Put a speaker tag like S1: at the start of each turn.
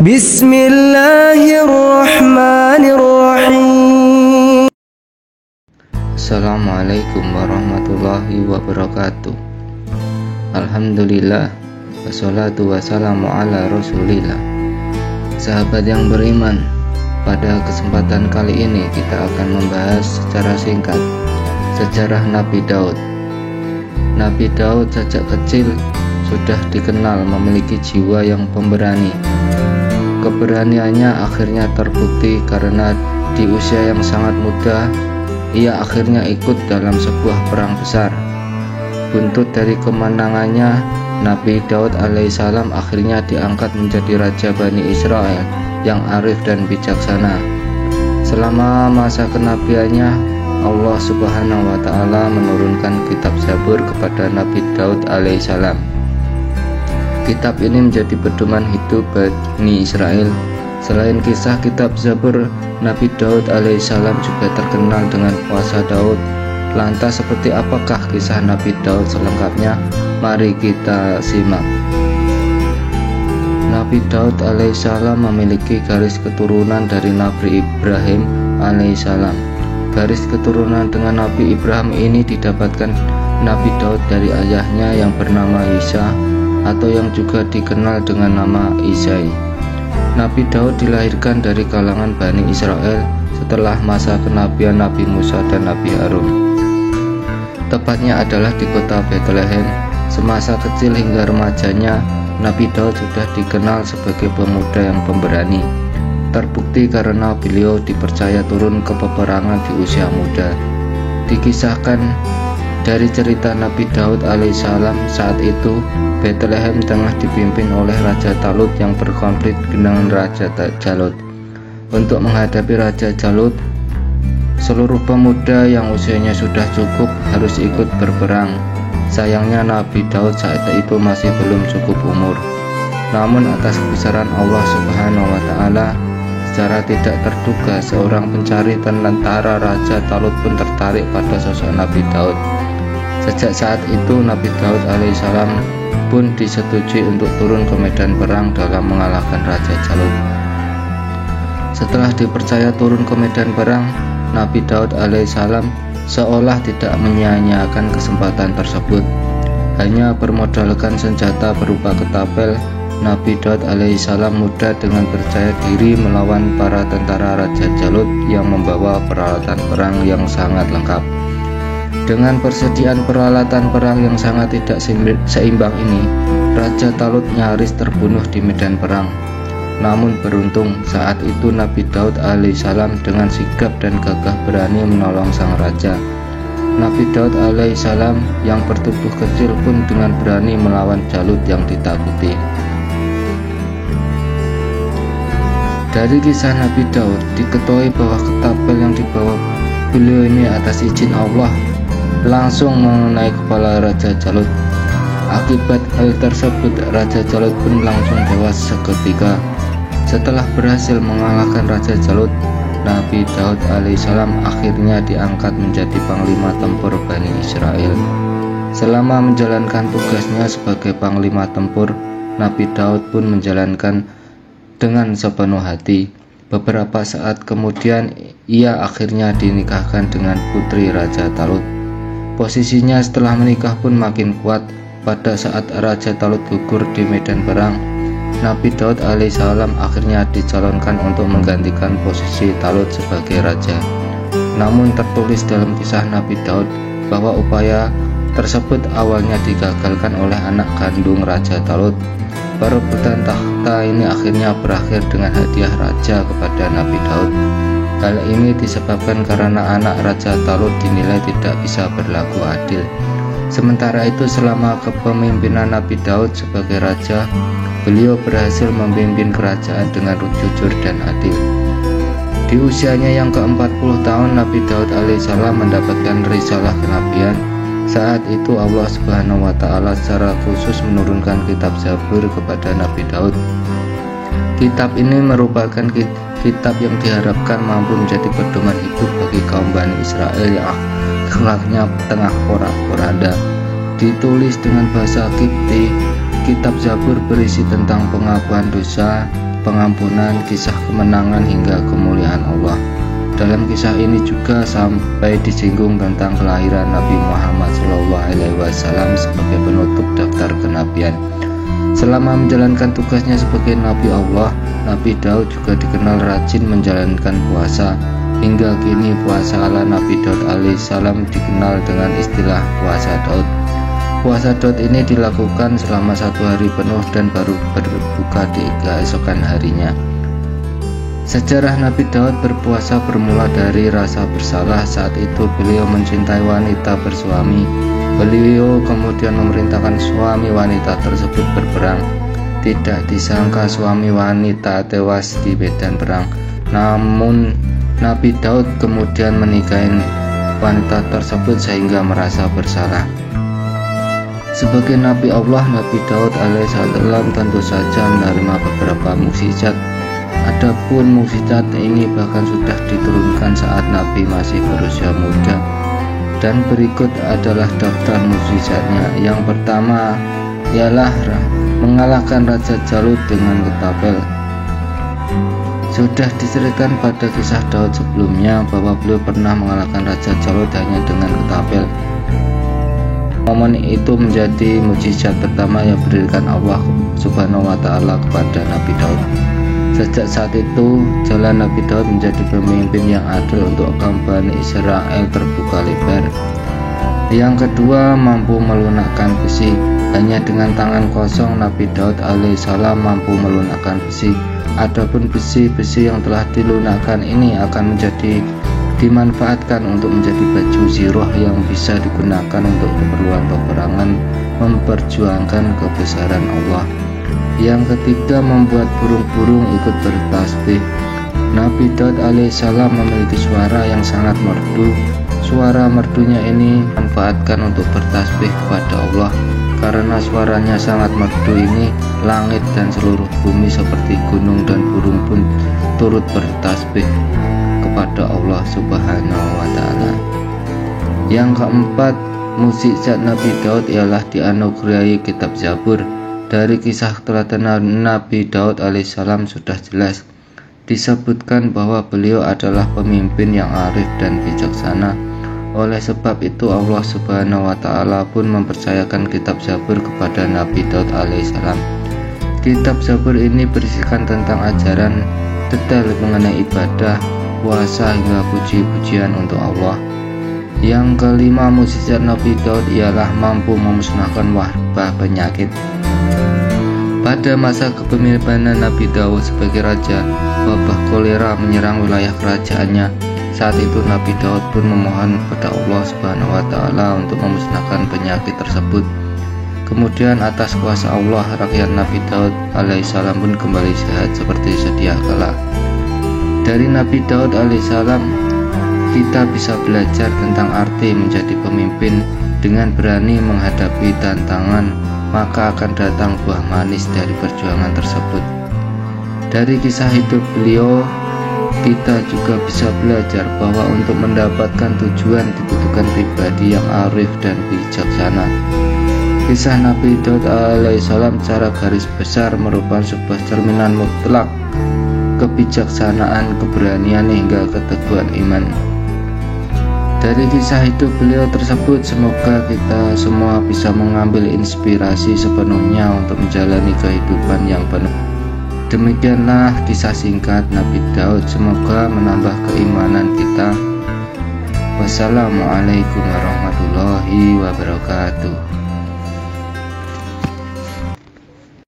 S1: Bismillahirrahmanirrahim.
S2: Assalamualaikum warahmatullahi wabarakatuh. Alhamdulillah, wassalatu wassalamu ala rasulillah. Sahabat yang beriman, pada kesempatan kali ini kita akan membahas secara singkat sejarah Nabi Daud. Nabi Daud sejak kecil sudah dikenal memiliki jiwa yang pemberani. Keberaniannya akhirnya terbukti karena di usia yang sangat muda ia akhirnya ikut dalam sebuah perang besar. Buntut dari kemenangannya, Nabi Daud alaihissalam akhirnya diangkat menjadi Raja Bani Israel yang arif dan bijaksana. Selama masa kenabiannya, Allah Subhanahu wa Ta'ala menurunkan kitab Zabur kepada Nabi Daud alaihissalam. Kitab ini menjadi pedoman hidup Bani Israel. Selain kisah kitab Zabur, Nabi Daud alaihissalam juga terkenal dengan puasa Daud. Lantas seperti apakah kisah Nabi Daud selengkapnya? Mari kita simak. Nabi Daud alaihissalam memiliki garis keturunan dari Nabi Ibrahim alaihissalam. Garis keturunan dengan Nabi Ibrahim ini didapatkan Nabi Daud dari ayahnya yang bernama Isa atau yang juga dikenal dengan nama Isai. Nabi Daud dilahirkan dari kalangan Bani Israel setelah masa kenabian Nabi Musa dan Nabi Harun. Tepatnya adalah di kota Bethlehem. Semasa kecil hingga remajanya, Nabi Daud sudah dikenal sebagai pemuda yang pemberani. Terbukti karena beliau dipercaya turun ke peperangan di usia muda. Dikisahkan dari cerita Nabi Daud alaihissalam, saat itu Bethlehem tengah dipimpin oleh Raja Talut yang berkonflik dengan Raja Jalut. Untuk menghadapi Raja Jalut, seluruh pemuda yang usianya sudah cukup harus ikut berperang. Sayangnya Nabi Daud saat itu masih belum cukup umur. Namun atas kebesaran Allah Subhanahu wa Ta'ala, secara tidak terduga seorang pencari tentara Raja Talut pun tertarik pada sosok Nabi Daud. Sejak saat itu Nabi Daud alaihissalam pun disetujui untuk turun ke medan perang dalam mengalahkan Raja Jalut. Setelah dipercaya turun ke medan perang, Nabi Daud alaihissalam seolah tidak menyia-nyiakan kesempatan tersebut. Hanya bermodalkan senjata berupa ketapel, Nabi Daud alaihissalam mudah dengan percaya diri melawan para tentara Raja Jalut yang membawa peralatan perang yang sangat lengkap. Dengan persediaan peralatan perang yang sangat tidak seimbang ini, Raja Talut nyaris terbunuh di medan perang. Namun beruntung saat itu Nabi Daud alaihissalam dengan sigap dan gagah berani menolong sang raja. Nabi Daud alaihissalam yang bertubuh kecil pun dengan berani melawan Jalut yang ditakuti. Dari kisah Nabi Daud diketahui bahwa ketapel yang dibawa beliau ini atas izin Allah langsung mengenai kepala Raja Jalut. Akibat hal tersebut, Raja Jalut pun langsung tewas seketika. Setelah berhasil mengalahkan Raja Jalut, Nabi Daud alaihissalam akhirnya diangkat menjadi Panglima Tempur Bani Israel. Selama menjalankan tugasnya sebagai Panglima Tempur, Nabi Daud pun menjalankan dengan sepenuh hati. Beberapa saat kemudian ia akhirnya dinikahkan dengan putri Raja Talut. Posisinya setelah menikah pun makin kuat. Pada saat Raja Talut gugur di medan perang, Nabi Daud alaihissalam akhirnya dicalonkan untuk menggantikan posisi Talut sebagai raja. Namun tertulis dalam kisah Nabi Daud bahwa upaya tersebut awalnya digagalkan oleh anak kandung Raja Talut. Perebutan takhta ini akhirnya berakhir dengan hadiah raja kepada Nabi Daud. Hal ini disebabkan karena anak Raja Talut dinilai tidak bisa berlaku adil. Sementara itu selama kepemimpinan Nabi Daud sebagai raja, beliau berhasil memimpin kerajaan dengan jujur dan adil. Di usianya yang ke-40 tahun, Nabi Daud alaihissalam mendapatkan risalah kenabian. Saat itu Allah Subhanahu wa Ta'ala secara khusus menurunkan kitab Zabur kepada Nabi Daud. Kitab ini merupakan kitab yang diharapkan mampu menjadi pedoman hidup bagi kaum Bani Israel yang akhlaknya tengah porak-poranda. Ditulis dengan bahasa Kipti, kitab Zabur berisi tentang pengakuan dosa, pengampunan, kisah kemenangan hingga kemuliaan Allah. Dalam kisah ini juga sampai disinggung tentang kelahiran Nabi Muhammad SAW sebagai penutup daftar kenabian. Selama menjalankan tugasnya sebagai Nabi Allah, Nabi Daud juga dikenal rajin menjalankan puasa. Hingga kini puasa ala Nabi Daud alaihissalam dikenal dengan istilah puasa Daud. Puasa Daud ini dilakukan selama 1 hari penuh dan baru berbuka di keesokan harinya. Sejarah Nabi Daud berpuasa bermula dari rasa bersalah. Saat itu beliau mencintai wanita bersuami. Beliau kemudian memerintahkan suami wanita tersebut berperang. Tidak disangka suami wanita tewas di medan perang. Namun Nabi Daud kemudian menikahi wanita tersebut sehingga merasa bersalah. Sebagai Nabi Allah, Nabi Daud alaihissalam tentu saja menerima beberapa mukjizat. Adapun mukjizat ini bahkan sudah diturunkan saat Nabi masih berusia muda. Dan berikut adalah daftar mukjizatnya. Yang pertama ialah mengalahkan Raja Jalut dengan ketapel. Sudah diceritakan pada kisah Daud sebelumnya bahwa beliau pernah mengalahkan Raja Jalut hanya dengan ketapel. Momen itu menjadi mukjizat pertama yang diberikan Allah Subhanahu wa Ta'ala kepada Nabi Daud. Sejak saat itu, jalan Nabi Daud menjadi pemimpin yang adil untuk kaum Bani Israel terbuka lebar. Yang kedua, mampu melunakkan besi. Hanya dengan tangan kosong Nabi Daud alaihissalam mampu melunakkan besi. Adapun besi-besi yang telah dilunakkan ini akan dimanfaatkan untuk menjadi baju ziroh yang bisa digunakan untuk keperluan peperangan memperjuangkan kebesaran Allah. Yang ketiga, membuat burung-burung ikut bertasbih. Nabi Daud alaihissalam memiliki suara yang sangat merdu. Suara merdunya ini dimanfaatkan untuk bertasbih kepada Allah. Karena suaranya sangat merdu ini, langit dan seluruh bumi seperti gunung dan burung pun turut bertasbih kepada Allah Subhanahu wa Ta'ala. Yang keempat, mukjizat Nabi Daud ialah dianugerahi kitab Zabur. Dari kisah teladan Nabi Daud alaihissalam sudah jelas disebutkan bahwa beliau adalah pemimpin yang arif dan bijaksana. Oleh sebab itu Allah Subhanahu wa Ta'ala pun mempercayakan kitab Zabur kepada Nabi Daud alaihissalam. Kitab Zabur ini berisikan tentang ajaran detail mengenai ibadah, puasa hingga puji-pujian untuk Allah. Yang kelima, mukjizat Nabi Daud ialah mampu memusnahkan wabah penyakit. Pada masa kepemimpinan Nabi Daud sebagai raja, wabah kolera menyerang wilayah kerajaannya. Saat itu Nabi Daud pun memohon kepada Allah Subhanahu wa Ta'ala untuk memusnahkan penyakit tersebut. Kemudian atas kuasa Allah, rakyat Nabi Daud alaihissalam pun kembali sehat seperti sedia kala. Dari Nabi Daud alaihissalam kita bisa belajar tentang arti menjadi pemimpin. Dengan berani menghadapi tantangan, maka akan datang buah manis dari perjuangan tersebut. Dari kisah hidup beliau, kita juga bisa belajar bahwa untuk mendapatkan tujuan dibutuhkan pribadi yang arif dan bijaksana. Kisah Nabi Daud alaihissalam secara garis besar merupakan sebuah cerminan mutlak kebijaksanaan, keberanian hingga keteguhan iman. Dari kisah hidup beliau tersebut, semoga kita semua bisa mengambil inspirasi sepenuhnya untuk menjalani kehidupan yang penuh. Demikianlah kisah singkat Nabi Daud, semoga menambah keimanan kita. Wassalamualaikum warahmatullahi wabarakatuh.